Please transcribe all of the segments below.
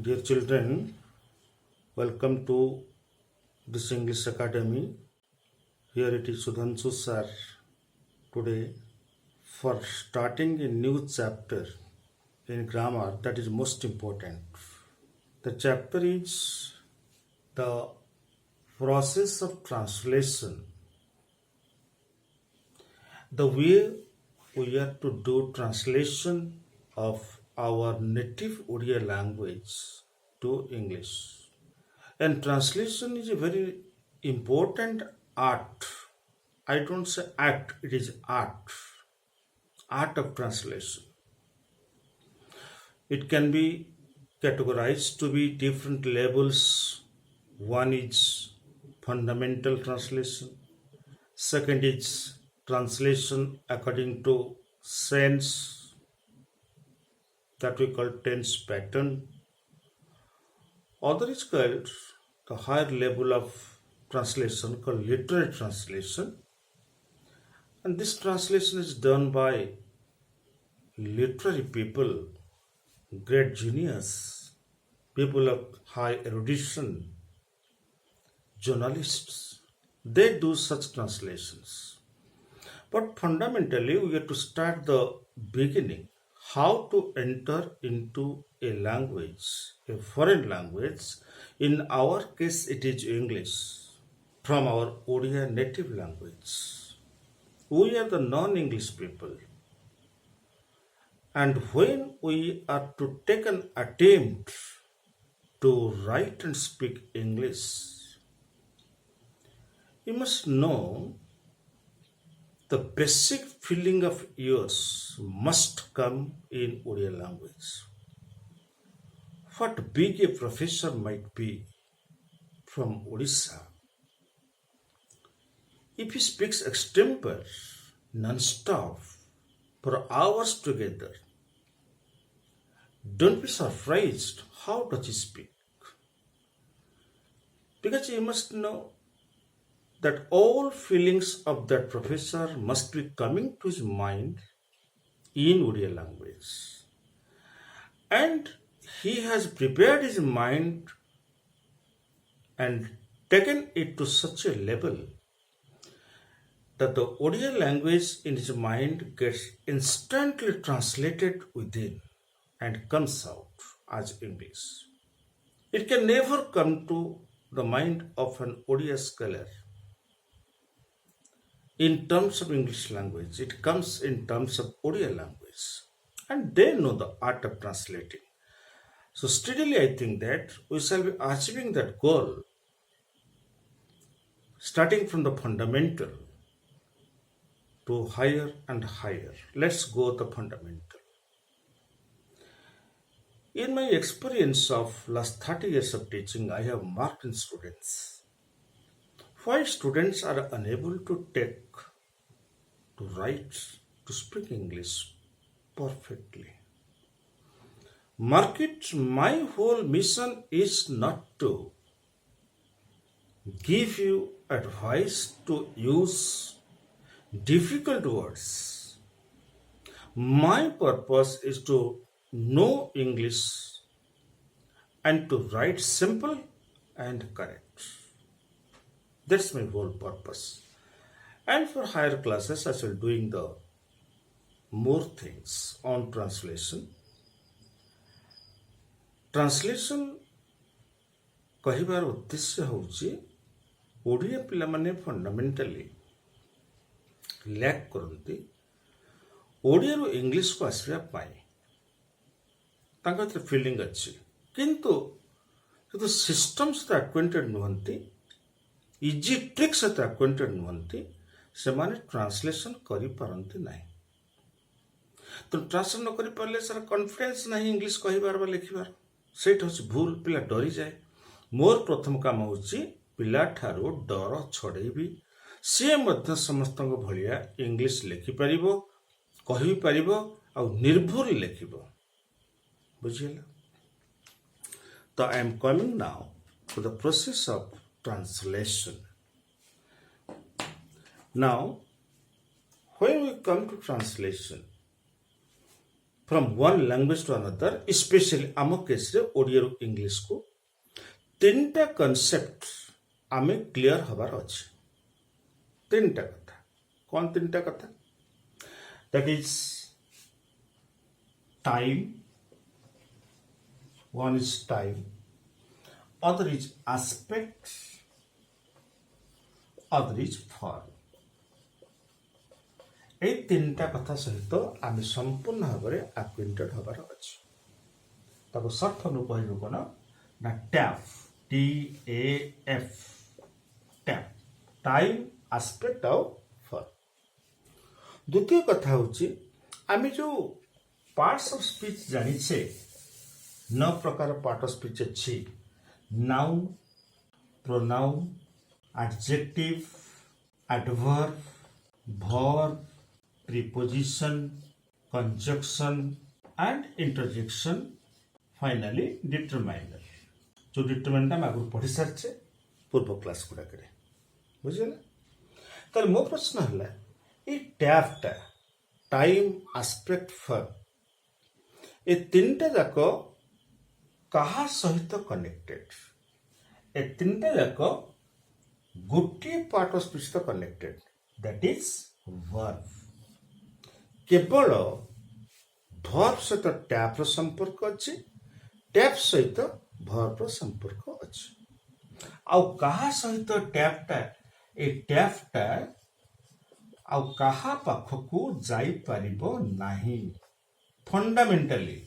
Dear children, welcome to this English Academy. Here it is Sudhanshu sir today for starting a new chapter in grammar that is most important. The chapter is the process of translation. The way we are to do translation of our native Odia language to English. And translation is a very important art. I don't say act, it is art. Art of translation. It can be categorized to be different levels. One is fundamental translation. Second is translation according to sense that we call tense pattern. Other is called the higher level of translation called literary translation, and this translation is done by literary people, great genius, people of high erudition, journalists. They do such translations. But fundamentally, we have to start the beginning. How to enter into a language, a foreign language. In our case, it is English from our Odia native language. We are the non-English people. And when we are to take an attempt to write and speak English, you must know the basic feeling of yours must come in Odia language. What big a professor might be from Odisha, if he speaks extempore, non-stop, for hours together, don't be surprised how does he speak. Because you must know that all feelings of that professor must be coming to his mind in Odia language. And he has prepared his mind and taken it to such a level that the Odia language in his mind gets instantly translated within and comes out as English. It can never come to the mind of an Odia scholar in terms of English language. It comes in terms of Odia language. And they know the art of translating. So steadily I think that we shall be achieving that goal starting from the fundamental to higher and higher. Let's go the fundamental. In my experience of last 30 years of teaching, I have marked in students why students are unable to take, to write, to speak English perfectly. Mark it, my whole mission is not to give you advice to use difficult words. My purpose is to know English and to write simple and correct. That's my whole purpose. And for higher classes, I shall doing the more things on translation. Translation କହିବାର ଉଦ୍ଦେଶ୍ୟ ହେଉଛି ଓଡ଼ିଆ ପିଲାମାନେ ଫଣ୍ଡାମେଣ୍ଟାଲି lack କରନ୍ତି ଓଡ଼ିଆରୁ ଇଂଲିଶକୁ ଆସିବା ପାଇଁ ତାଙ୍କ ଭିତରେ ଫିଲିଂ ଅଛି କିନ୍ତୁ ସିଷ୍ଟମ୍ ସହିତ ଆକ୍ୱେଣ୍ଟେଡ୍ ନୁହନ୍ତି ଇଜି ଟ୍ରିକ୍ ସହିତ ଆକ୍ୱେଣ୍ଟେଡ୍ ନୁହନ୍ତି ସେମାନେ ଟ୍ରାନ୍ସଲେସନ୍ କରିପାରନ୍ତି ନାହିଁ ତ ଟ୍ରାନ୍ସଲେସନ୍ ନ କରିପାରିଲେ ସାର୍ କନଫିଡେନ୍ସ ନାହିଁ ଇଂଲିଶ କହିବାର ବା ଲେଖିବାର ସେଇଟା ହେଉଛି ଭୁଲ ପିଲା ଡରିଯାଏ ମୋର ପ୍ରଥମ କାମ ହେଉଛି ପିଲାଠାରୁ ଡର ଛଡ଼େଇବି ସିଏ ମଧ୍ୟ ସମସ୍ତଙ୍କ ଭଳିଆ ଇଂଲିଶ ଲେଖିପାରିବ କହିପାରିବ ଆଉ ନିର୍ଭୁଲ ଲେଖିବ ବୁଝିହେଲା ତ I M coming now to the process of translation. Now, come to translation from one language to another, especially ଆମ କେସରେ ଓଡ଼ିଆରୁ ଇଂଲିଶକୁ, ତିନିଟା କନସେପ୍ଟ ଆମେ କ୍ଲିଅର ହବାର ଅଛି। ତିନିଟା କଥା। କ'ଣ ତିନିଟା କଥା? That is time, one is time, other is aspect, other is form। এই তিନିଟା କଥା ସହିତ ଆମେ ସମ୍ପୂର୍ଣ୍ଣ ଭାବରେ ଆକ୍ୱେଣ୍ଟେଡ୍ ହବାର ଅଛି। ତାକୁ ସର୍ଟ ଫର୍ମରୁ କହିବୁ କ'ଣ ନା tap, TAF, tap, time, aspect ଆଉ ଫର୍ମ। ଦ୍ୱିତୀୟ କଥା ହେଉଛି ଆମେ ଯେଉଁ ପାର୍ଟସ୍ ଅଫ୍ ସ୍ପିଚ୍ ଜାଣିଛେ, 9 ପ୍ରକାର ପାର୍ଟ ଅଫ୍ ସ୍ପିଚ୍ ଅଛି। Noun, pronoun, adjective, adverb, verb, preposition, conjunction and interjection, finally determiner। जो डिटरमिनर हम आगुरी पढ़ी सारे पूर्व क्लास गुड़ाक बुझेगा। तो मो प्रश्न है ये टैपटा टाइम, आस्पेक्ट, फर्म, ये तीनटा जाक कहा सहित कनेक्टेड? ए तीनटा जाक गोटे पार्ट ऑफ स्पीच तो कनेक्टेड, दैट इज वर्ब। केवल भर्ब सहित टैप रो संपर्क अच्छी, टैप सहित भर्ब रो संपर्क अच्छी। आउ कहा सहित टैपटा, ए टैपटा आउ कहा पाखकू जाई परिबो नाही। फंडामेंटली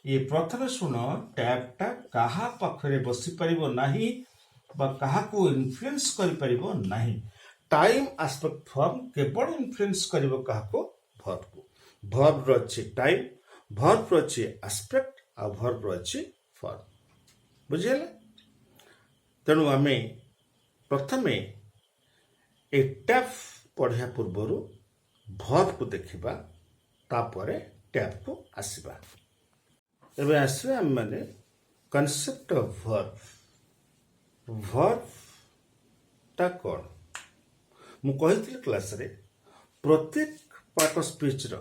ये प्रथम सुन, टैपटा कहा पाखरे बसी परिबो नाही बा कहा को इन्फ्लुएंस करि परिबो नाही। टाइम, आस्पेक्ट, फॉर्म केवल इन्फ्लुएंस करिबो कहा को भर्ब को। भर्ब रो अछि टाइम, भर्ब रो अछि आस्पेक्ट आ भर्ब रो अछि फॉर्म। बुझिले? तेणु आमे प्रथमे ए टैप पढ़िया पूर्वरु भर्ब को देखिबा, तापरे टैप को आसीबा। एबे आसीबे हम माने कॉन्सेप्ट ऑफ भर्ब। भर्ब ता कोन? मु कहिथिल क्लास रे प्रत्येक पार्ट ऑफ स्पीच रो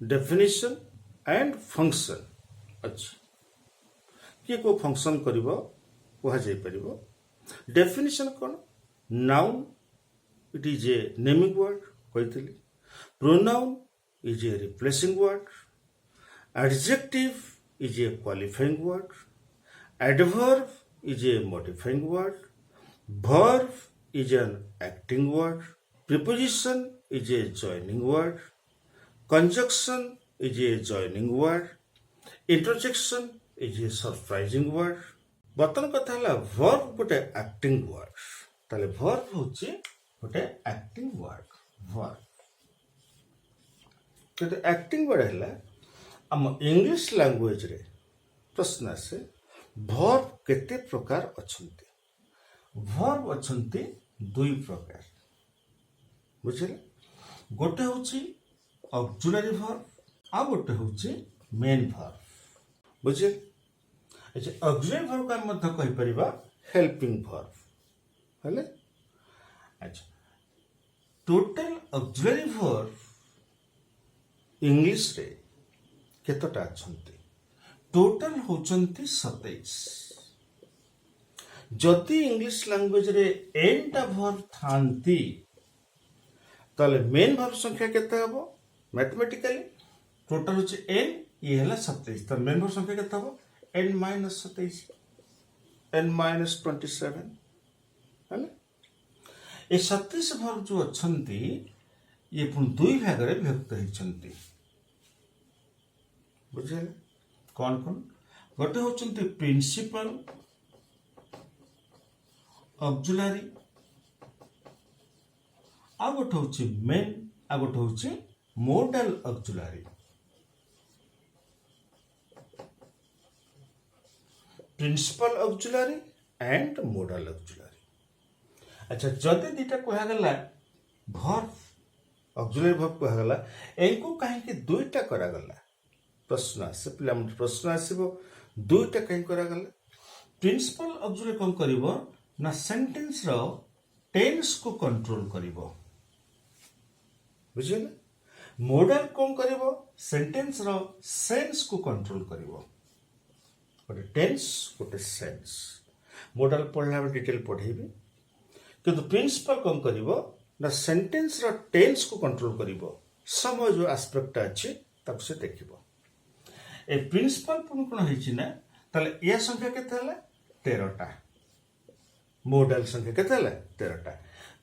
डेफिनेशन एंड फंक्शन अच्छी। किए को फंक्शन करिवो कहा जाई परिवो। डेफिनेशन कोन? Noun, it is a naming word कहिथिली। Pronoun is a replacing word. Adjective is a qualifying word. Adverb is a modifying word. Verb is an acting word. Preposition is a joining word. Conjunction is a joining word. Interjection is a surprising word. बर्तन कथा है verb गोटे acting word। ताले verb होची गोटे acting word। verb तो acting word है आम इंग्लिश लैंग्वेज रे प्रश्न आसे verb केते प्रकार अछंती? verb अछंती दुई प्रकार। बुझिले? गोटे होची ऑक्सिलरी वर्ब, आ गोटे होची मेन वर्ब। बुझिले? अच्छा, ऑक्सिलरी वर्ब का मध्य कहि परिबा हेल्पिंग वर्ब। हले? अच्छा, टोटल ऑक्सिलरी वर्ब इंग्लिश रे केतटा अछंती? टोटल होचंती 27। जदि इंग्लिश लैंग्वेज रे एन टा वर्ब थांती ताले मेन वर्ब संख्या केते हबो? मैथमेटिकली टोटल होचे एन, ये हला 27, त मेन वर्ब संख्या केते हबो? n - 27, n - 27। हले? ए 27 वर्ब जो अछंती ये पुन दुई भाग रे विभक्त हिचंती। बुझिले? कोन कोन? गोटे होचंती प्रिंसिपल ऑक्सिलरी, आ गोटे होची मेन, आ गोटे होची modal auxiliary. Principal auxiliary and modal auxiliary. अच्छा, जदि दीटा कहा गला वर्ब, ऑक्सिलरी वर्ब कहा गला, एंको काहे के दुईटा करा गला? प्रश्न आसे, पिला प्रश्न आसीबो दुईटा काहे करा गला? प्रिंसिपल ऑक्सिलरी कोन करिवो ना सेंटेंस रो टेंस को कंट्रोल करिवो। बुझिले? मोडाल कौन करिवो सेंटेंस रो सेंस को कंट्रोल करिवो गोटे टेंस गोटे सेंस मोडाल पढ़ला बेले डिटेल पढ़ेबी किंतु प्रिंसिपल कौन करिवो ना सेंटेंस रो टेंस को कंट्रोल करिवो समय जो एस्पेक्ट अछि तब से देखिवो ए प्रिंसिपल कोन होइछि ना ताले या संख्या केते हला 13टा मोडाल संख्या केते हला 13टा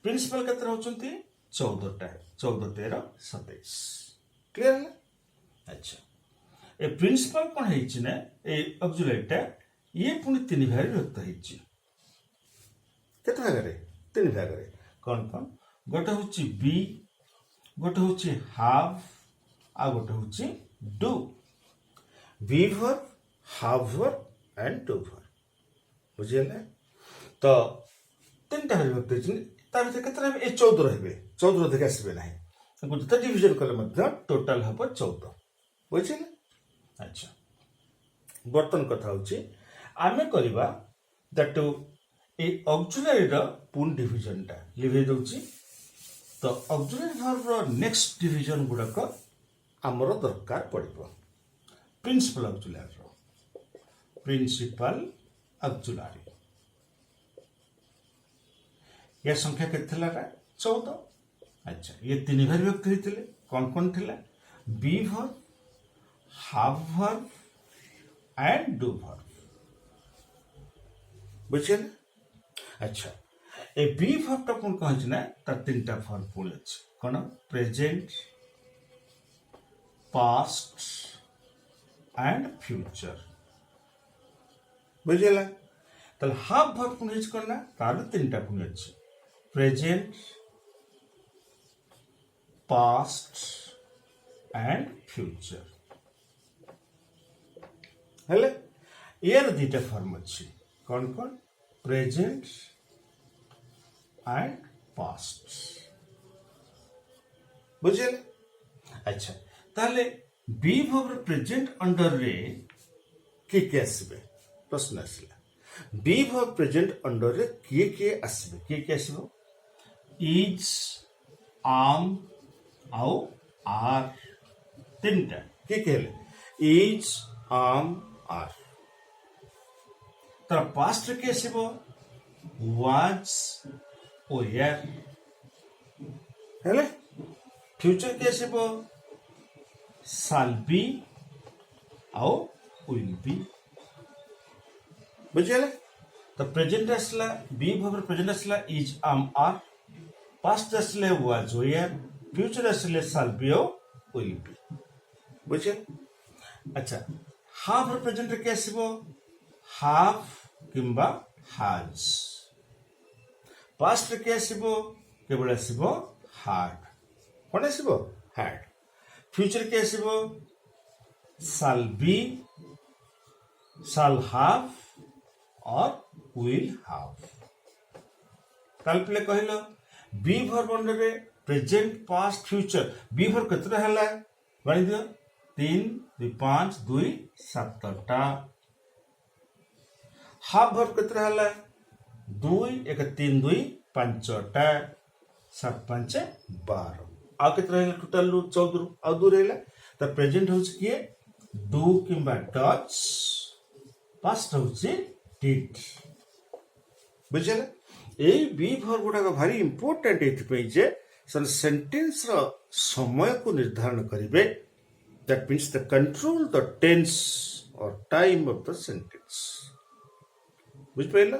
प्रिंसिपल केते रहउचंती 14टा 14 13 27 क्लियर है अच्छा ए प्रिंसिपल कोन होइछि ना ए ऑक्सिलरीटा ये पुनी तीन भाग विभक्त होइछि केते भागरे तीन भागरे कौन कौन गोटे होछि बी गोटे होछि हाफ आ गोटे होछि do be verb have verb and do verb बुझिले तो तीन टा विभक्त होइछि तार भीतर केते रहबे ए 14 रहबे 14 देखि आसबे नाही गुणित डिवीजन कले मध्ये टोटल हबो 14 बुझिले अच्छा बर्तन कथा होछि आमे करिबा दैट ए ऑक्सिलरी रो पूर्ण डिवीजन टा लिखे दउछि तो ऑक्सिलरी वर्ब रो नेक्स्ट डिवीजन गुडक हमरो दरकार पड़िबो प्रिंसिपल ऑक्सिलरी रो प्रिंसिपल ऑक्सिलरी ये संख्या केते थिला 14 अच्छा ये तीन भाग विभक्त होइतिले कौन थिला be verb have verb and do verb बुझिले अच्छा ए बी वर्ब टा कोन कहै छै ना त तीनटा फॉर्म पुल अछि कोन प्रेजेंट पास्ट एंड फ्यूचर बुझिले तल हाफ वर्ब कोन अछि कोन ना तार तीनटा पुल अछि प्रेजेंट पास्ट एंड फ्यूचर हेले यार दीटा फॉर्म अछि कौन कौन प्रेजेंट एंड पास्ट बुझिले अच्छा ताले बी वर्ब प्रेजेंट अंडर रे के आसबे प्रश्न आसला बी वर्ब प्रेजेंट अंडर रे के आसबे के आसबो इज आम आउ आर तीनटा के हेले इज आम आर तर पास्ट के आसबो वाज ओ यार हेले फ्यूचर के आसबो शाल बी आउ विल बी बुझिले तो प्रेजेंट आसला बी वर्ब प्रेजेंट आसला इज आम आर पास्ट आसले वाज ओ यार फ्यूचर आसले शाल बी आउ विल बी बुझिले अच्छा हाफ प्रेजेंट के आसबो हाफ किंबा हाज पास्ट के आसबो केवल आसबो हाड कोन आसबो हाड फ्यूचर के आसबो शाल बी शाल हाव और विल हाव काल पे कहलो बी वर्ब अंडर रे present past future be verb केतरा हला गणि दियो 3 2 5 2 7टा हाफ वर्ब केतरा हला 2 1 3 2 5टा 7 5 12 आ केतरा हला टोटल 14 आ 2 रहला त प्रेजेंट होछ किए डू किंबा डच पास्ट होछ डिड बुझले ए बी वर्ब गुडा भारी इंपोर्टेंट एथि जे सेंटेंस रो समय को निर्धारण करिवे that means the control the tense और टाइम ऑफ द सेंटेंस बुझ पाइला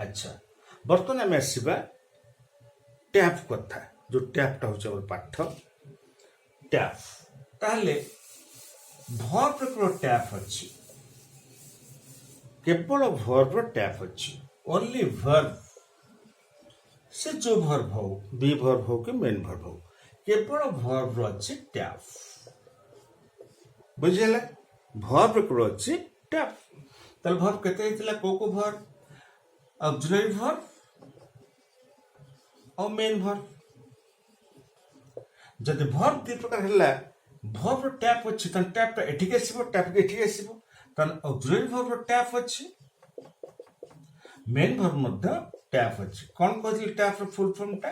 अच्छा बर्तमान में आसीबा टैप कथा जो टैप टा होछ और पाठ टैप ताले वर्ब रो टैप अछि केवल वर्ब रो टैप अछि ओनली वर्ब से जो वर्ब हो बी वर्ब हो कि मेन वर्ब हो केवल वर्ब रो अछि टैप बुझिले वर्ब रो अछि टैप तल वर्ब केते हितला को वर्ब ऑक्सिलरी वर्ब और मेन वर्ब जदि वर्ब दि प्रकार हला वर्ब रो टैप अछि तन टैप टा एठी के आसीबो टैप के एठी आसीबो तन ऑक्सिलरी वर्ब रो टैप अछि मेन वर्ब मध्ये टैप अछि कोन कहली टैप रो फुल फॉर्म टा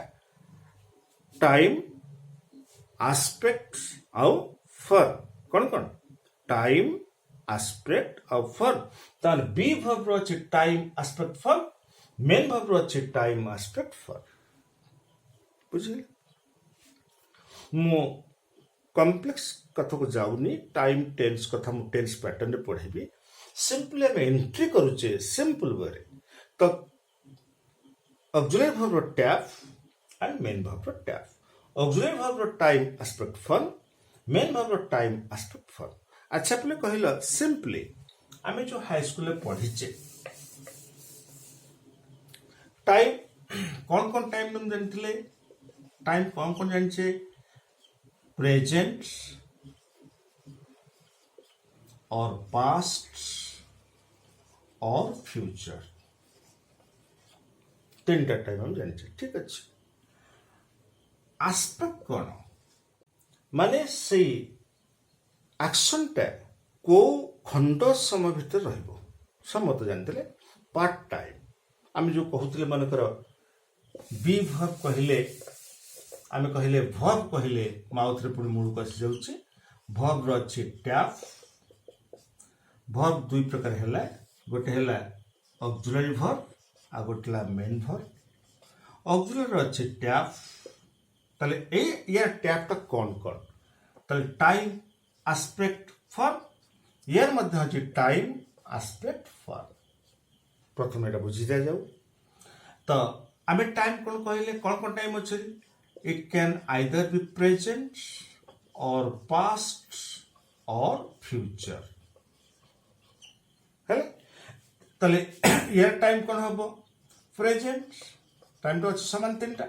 टाइम aspect ଆଉ for କଣ time aspect ଆଉ for ତାହେଲେ be verb ର ଅଛି time aspect for main verb ର ଅଛି time aspect for ବୁଝିଲେ ମୁଁ कॉम्प्लेक्स कथा को जाऊनी टाइम टेंस कथा मु टेंस पैटर्न रे पढ़ेबी सिंपली हम एंट्री करूचे सिंपल वे तो auxiliary verb type and main verb type auxiliary verb time aspect फन मेन वर्ब टाइम एस्पेक्ट फन अच्छा पले कहला सिंपली आमे जो हाई स्कूल में पढ़ीचे टाइम कौन टाइम तुम जानथिले टाइम कौन जानछे प्रेजेंट और पास्ट और फ्यूचर तीन टाइम हम जाने ठीक अच्छे एस्पेक्ट कौन माने से एक्शन टा को खंड समय भितर रहिबो समत जानते पार्ट टाइम आम जो कहते मनकर बी वर्ब कहले आमे कहले वर्ब कहले माउथ रे पुणी मूल को आसी जाउची वर्ब रो अछि टैप वर्ब दुई प्रकार हैला गोटे हैला ऑक्सिलरी वर्ब आ गोटे ला मेन वर्ब ऑक्सिलरी रो अछि टैप ताले ए या टैप ता कोन ताले टाइम एस्पेक्ट फॉर यार मध्य अछि टाइम एस्पेक्ट फॉर प्रथम एटा बुझी जाऊ तो आमे टाइम कोन कहले कोन टाइम अछि it can either be present or past or future है तले यार टाइम कौन हबो प्रेजेंट टाइम तो समान तीनटा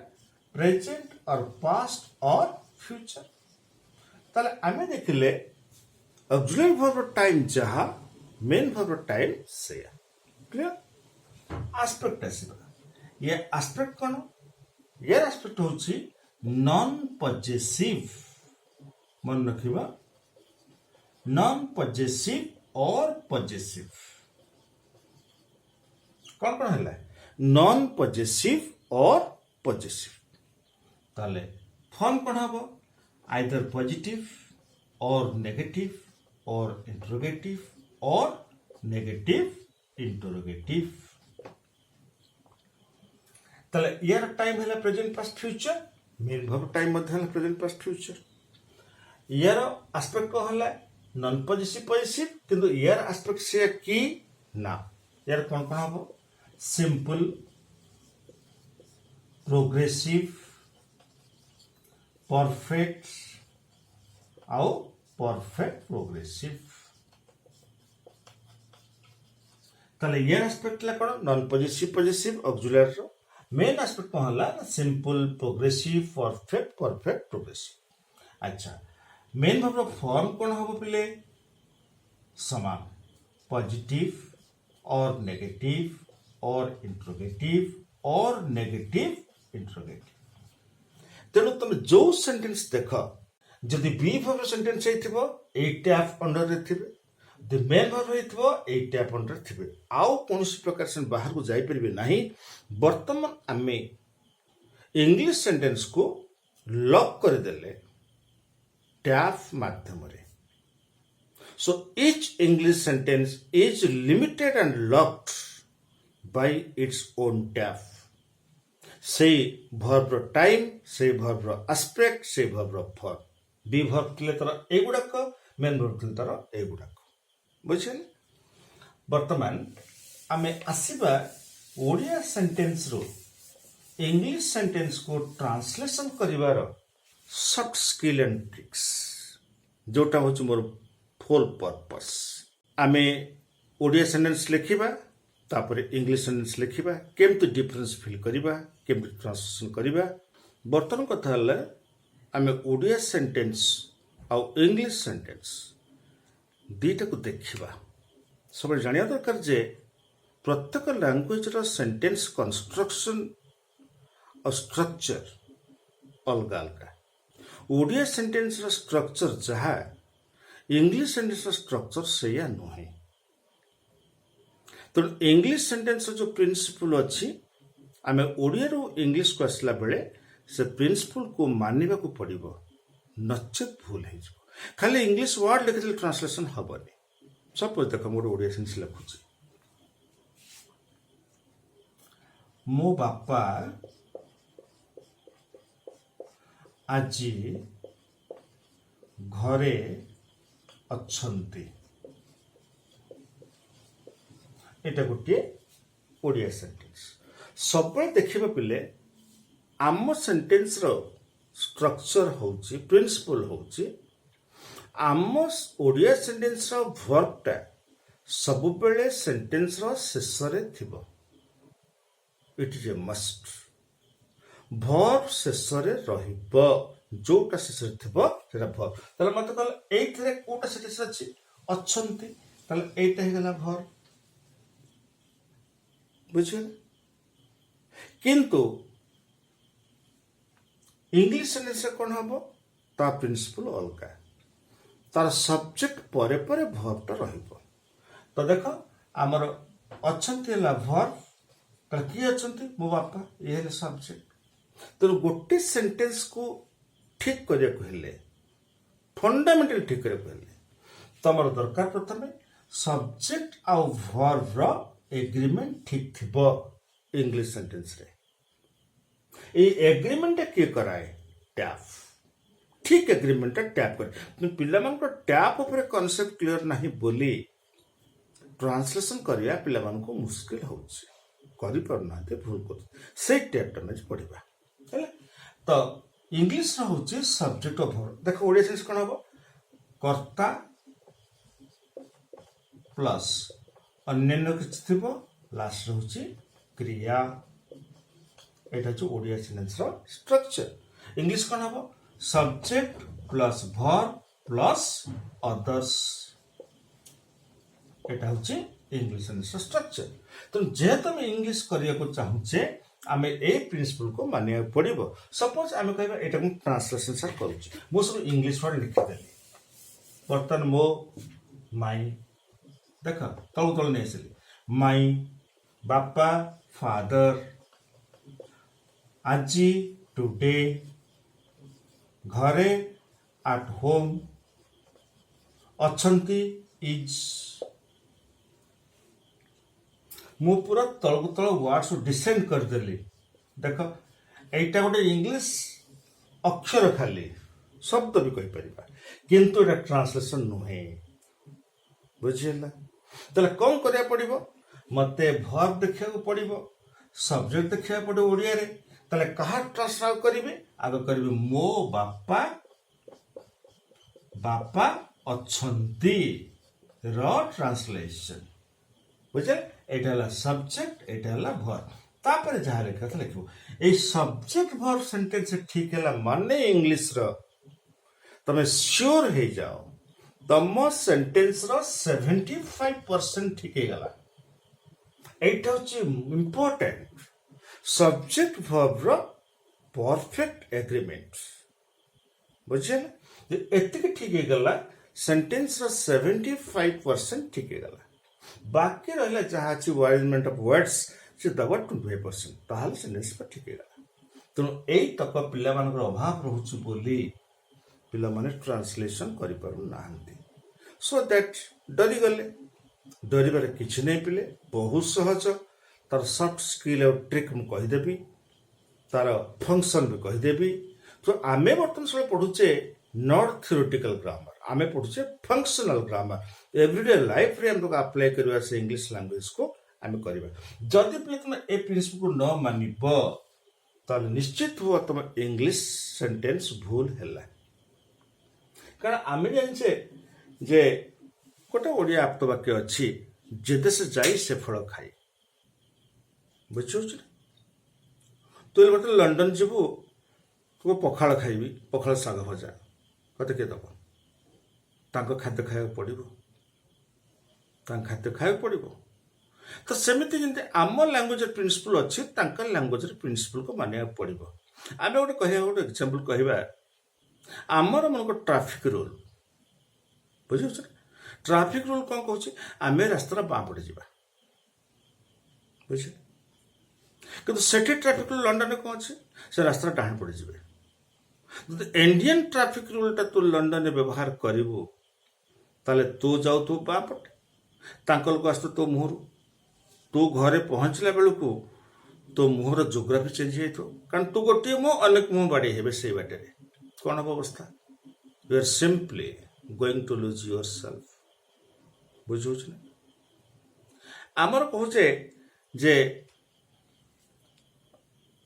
प्रेजेंट और पास्ट और फ्यूचर तले आमे देखले ऑक्सिलरी वर्ब टाइम जहा मेन वर्ब टाइम से क्लियर एस्पेक्ट आसीबा ये एस्पेक्ट कौन ये एस्पेक्ट होची नॉन पजेसिव मन रखिबा नॉन पजेसिव और पजेसिव कौन हैला नॉन पजेसिव और पजेसिव ताले फॉर्म कौन हबो आइदर पॉजिटिव और नेगेटिव और इंटरोगेटिव और नेगेटिव इंटरोगेटिव ताले यार टाइम हैला present past future main verb time मध्य प्रेजेंट पास्ट फ्यूचर यार एस्पेक्ट को हला नॉन पॉजिटिव पॉजिटिव किंतु यार एस्पेक्ट से की ना यार कौन हबो सिंपल प्रोग्रेसिव परफेक्ट आउ परफेक्ट प्रोग्रेसिव ताले यार एस्पेक्ट ला कोन नॉन पॉजिटिव ऑक्सिलरी रो मेन एस्पेक्ट कौन हला सिंपल प्रोग्रेसिव परफेक्ट प्रोग्रेसिव अच्छा मेन वर्ब फॉर्म कौन हबो पिले समान पॉजिटिव और नेगेटिव और इंटरोगेटिव और नेगेटिव इंटरोगेटिव तेणु तुम जो सेंटेंस देख जदि बी वर्ब सेंटेंस हेतिबो ए टैप अंडर रे थिबे द मेन वर्ब हेतिबो ए टैप अंडर थिबे आउ कोनसी प्रकार से बाहर को जाई परिबे नाही वर्तमान आमे इंग्लिश सेंटेंस को लॉक कर देले टैप माध्यम रे so each English sentence is limited and locked by its own type से वर्ब रो टाइम से वर्ब रो एस्पेक्ट से वर्ब रो फॉर्म बी वर्ब तिले तर ए गुडक मेन वर्ब तिले तर ए गुडक बुझिले वर्तमान आमे आसीबा ओडिया सेंटेंस रो इंग्लिश सेंटेंस को ट्रांसलेशन करिवार सॉफ्ट स्किल एंड ट्रिक्स जोटा होच मोर फुल पर्पस आमे ओडिया सेंटेंस लिखिबा तापर इंग्लिश सेंटेंस लिखिबा केमति डिफरेंस फील करिबा केमति ट्रांसलेशन करिबा वर्तमान कथा हला आमे ओडिया सेंटेंस आ इंग्लिश सेंटेंस दीटा को देखिबा सब जानिया दरकार जे प्रत्येक लैंग्वेज रो सेंटेंस कंस्ट्रक्शन और स्ट्रक्चर अलग अलग ओडिया सेंटेंस रो स्ट्रक्चर जहा इंग्लिश सेंटेंस रो स्ट्रक्चर सेया नुहे तो इंग्लिश सेंटेंस जो प्रिंसिपल अच्छी आम ओडिया इंग्लिश को आसला बेले से प्रिंसिपल को मानिबा को पड़िबो नचेत भूल हो खाली इंग्लिश वर्ड लिखि ट्रांसलेशन हेनी सपोज देख मोटे ओडिया सेंस लिखुची मो बापा आजी घरे अच्छन्ति एटा गोटे ओडिया सेंटेंस सब देखा पिले आम सेंटेंस रो स्ट्रक्चर होची प्रिंसिपल होची आम ओडिया सेंटेंस रो वर्ब टा सब बेले सेंटेंस रो शेष रे थिबो it is a must verb शेष रे रहिबो जोटा शेष रे थिबो सेटा वर्ब तले मते कहले एथरे कोटा सेंटेंस अछि अच्छन्ति तले एटा हे गला वर्ब बुझिए किंतु इंग्लिश सेंटेंस कौन हम ता प्रिंसिपल अलग तार सब्जेक्ट परे परे वर्ब टा रहिबो तो देख आमर अच्छन्ति हला वर्ब तर किए अच्छन्ति मो बापा ये है सब्जेक्ट तो गोटे सेंटेंस को ठीक करिया को हेले फंडामेंटल ठीक करिया को हेले तमर दरकार प्रथमे सब्जेक्ट आ वर्ब रो एग्रीमेंट ठीक थिबो इंग्लिश सेंटेंस रे ए एग्रीमेंट किए कराए टैप ठीक एग्रीमेंट टैप कर पिला मान को टैप ऊपर कांसेप्ट क्लियर नहीं बोली ट्रांसलेशन करिया पिला मान को मुश्किल होउची करि पर नाते भूल कर से टैप में पढ़िबा हैला तो इंग्लिश रो होची सब्जेक्ट ऑफ वर्ब देखो ओडिया सेंस कोन हबो कर्ता प्लस अन्य किसी थी लास्ट रोचे क्रिया एटा जो ओडिया सेंटेंस रो स्ट्रक्चर इंग्लिश कौन हम subject plus verb plus others एटा होची इंग्लिश सेंटेंस रो स्ट्रक्चर तो जेहेतु हम इंग्लिश करिया को चाहूचे आमे ए प्रिंसिपल को मानिया पड़िबो सपोज आमे कहबा एटा को ट्रांसलेशन सर करूची मो सब इंग्लिश वर्ड लिखि देली बर्तन मो माई देख तल तल नहीं आसिली माई बापा फादर आजी टुडे घरे एट होम अच्छन्ति इज मु पूरा तलकु तल वर्ड्स डिसेंड कर देली देख एटा गोटे इंग्लिश अक्षर खाली शब्द भी कहि परिबा किंतु एटा ट्रांसलेशन नुहे बुझिला ताले कौन करिया पड़िबो मते वर्ब देखिया पड़िबो सब्जेक्ट देखिया पड़ो ओडिया रे ताले कहा ट्रांसलेट करिवे आगे करिवे मो बापा बापा अच्छन्ति रो ट्रांसलेशन बुझे एटा हला सब्जेक्ट एटा हला वर्ब तापर जहा लिखा था लिखबो ए सब्जेक्ट वर्ब सेंटेंस ठीक हला माने इंग्लिश रो तमे श्योर हे जाओ तम सेंटेंस रो 75% ठीक है गला एटा होची इंपोर्टेंट सब्जेक्ट वर्ब रो परफेक्ट एग्रीमेंट बुझे एतिक ठीक है गला सेंटेंस रो 75% ठीक है गला बाकी रहला जहा अछि अरेंजमेंट ऑफ वर्ड्स से दबा 25% ताहाल सेंटेंस पर ठीक है गला तो एई तक पिला मानकर अभाव रहउछु बोली पिला माने ट्रांसलेशन करि पारु नाहंती सो दैट डरी गले डरबार किसी नहीं पिले बहुत सहज तार सॉफ्ट स्किल और ट्रिक मु कहीदेवी तार फंक्शन भी कहीदेवी तो आमे बर्तमान सब पढ़ुचे नॉट थ्योरेटिकल ग्रामर आमे पढ़ुचे फंक्शनल ग्रामर एवरीडे लाइफ रे हम अप्लाई करबा से इंग्लिश लैंग्वेज को आमे करबा जदि पिले तुम ए प्रिंसिपल को न मानिबो ताले निश्चित हो तुम इंग्लिश सेंटेंस भूल हैला कारण आमे जानछे जे गोटे ओडिया आप्त वाक्य अच्छी जे देश जाई से फल खाई बुझे तु बर्तमान लंडन जीवु तू पखाड़ खाइबी पखाड़ शाग भजा कते किए दब खाद्य खाया पड़ो खाद्य खाया पड़ो तो सेमती जमी आम लैंग्वेज प्रिंसिपल अच्छी लैंग्वेज प्रिंसिपल को मानिया पड़ो आम गोटे कह गोटे एग्जांपल कहवा आमर मन ट्राफिक रूल बुझे ट्राफिक रूल कौन कौन आम रास्तार बाँ पटे जा बुझे कि ट्राफिक रूल लंडन कौन अच्छे से रास्तार डाण पड़े ଯଦି ଇଣ୍ଡିଆନ୍ ଟ୍ରାଫିକ୍ ରୁଲ୍ଟା ତୁ ଲଣ୍ଡନରେ ବ୍ୟବହାର କରିବୁ ତାହେଲେ ତୁ ଯାଉଥିବୁ ବାଁ ପଟେ, ତାଙ୍କ ଲୋକ ଆସୁଥିବ ତୋ ମୁହଁରୁ, ତୁ ଘରେ ପହଞ୍ଚିଲା ବେଳକୁ ତୋ ମୁହଁର ଜୋଗ୍ରାଫି ଚେଞ୍ଜ ହେଇଯାଇଥିବ। କାରଣ ତୁ ଗୋଟିଏ ମୁହଁ, ଅନେକ ମୁହଁ ବାଡ଼େଇ ହେବେ ସେଇ ବାଟରେ। କ'ଣ ହବ ଅବସ୍ଥା? You are simply going to lose yourself. ବୁଝିହେଉଛି ନା? ଆମର କହୁଛେ ଯେ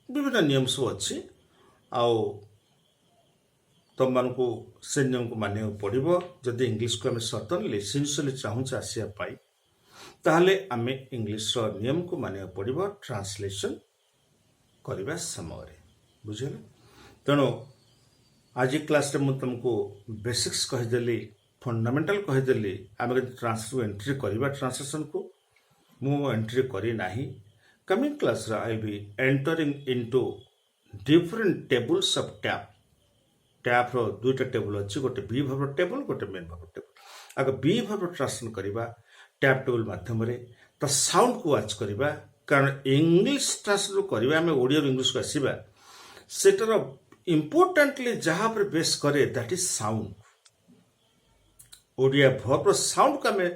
ବିଭିନ୍ନ ନିୟମ ସବୁ ଅଛି, ଆଉ ତୁମମାନଙ୍କୁ ସେ ନିୟମକୁ ମାନିବାକୁ ପଡ଼ିବ। ଯଦି ଇଂଲିଶକୁ ଆମେ ସଡନ୍ଲି ସିନ୍ସିୟରଲି ଚାହୁଁଛେ ଆସିବା ପାଇଁ, ତାହେଲେ ଆମେ ଇଂଲିଶର ନିୟମକୁ ମାନିବାକୁ ପଡ଼ିବ ଟ୍ରାନ୍ସଲେସନ୍ କରିବା ସମୟରେ। ବୁଝିଲେ? ତେଣୁ ଆଜି କ୍ଲାସ୍ରେ ମୁଁ ତୁମକୁ ବେସିକ୍ସ କହିଦେଲି, ଫଣ୍ଡାମେଣ୍ଟାଲ କହିଦେଲି। ଆମେ ଯଦି ଏଣ୍ଟ୍ରି କରିବା ଟ୍ରାନ୍ସଲେସନ୍କୁ, ମୁଁ ଏଣ୍ଟ୍ରି କରିନାହିଁ। କମିଂ କ୍ଲାସ୍ରେ I will be entering into different tables of type. ଟ୍ୟାପ୍ର ଦୁଇଟା ଟେବୁଲ୍ ଅଛି, ଗୋଟେ ବି ଭର୍ବର ଟେବୁଲ୍, ଗୋଟେ ମେନ୍ ଭର୍ବର ଟେବୁଲ୍। ଆଗ ବି ଭର୍ବର ଟ୍ରାନ୍ସଲେସନ୍ କରିବା ଟ୍ୟାପ୍ ଟେବୁଲ୍ ମାଧ୍ୟମରେ। ତା ସାଉଣ୍ଡକୁ ୱାଚ୍ କରିବା, କାରଣ ଇଂଲିଶ ଟ୍ରାନ୍ସଲେସନ୍ କରିବା, ଆମେ ଓଡ଼ିଆରୁ ଇଂଲିଶକୁ ଆସିବା, ସେଟାର ଇମ୍ପୋର୍ଟାଣ୍ଟଲି ଯାହା ଉପରେ ବେସ୍ କରେ ଦ୍ୟାଟ୍ ଇଜ୍ ସାଉଣ୍ଡ। ଓଡ଼ିଆ ଭର୍ବର ସାଉଣ୍ଡକୁ ଆମେ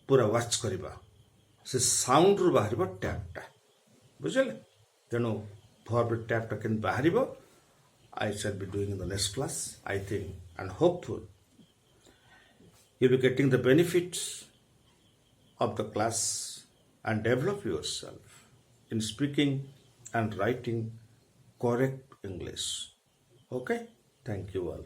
ପୁରା ୱାଚ୍ କରିବା, ସେ ସାଉଣ୍ଡରୁ ବାହାରିବ ଟ୍ୟାପ୍ଟା। ବୁଝିଲେ? ତେଣୁ ଭର୍ବର ଟ୍ୟାପ୍ଟା କେମିତି ବାହାରିବ, I shall be doing in the next class, I think, and hopeful you'll be getting the benefits of the class and develop yourself in speaking and writing correct English. Okay? Thank you all.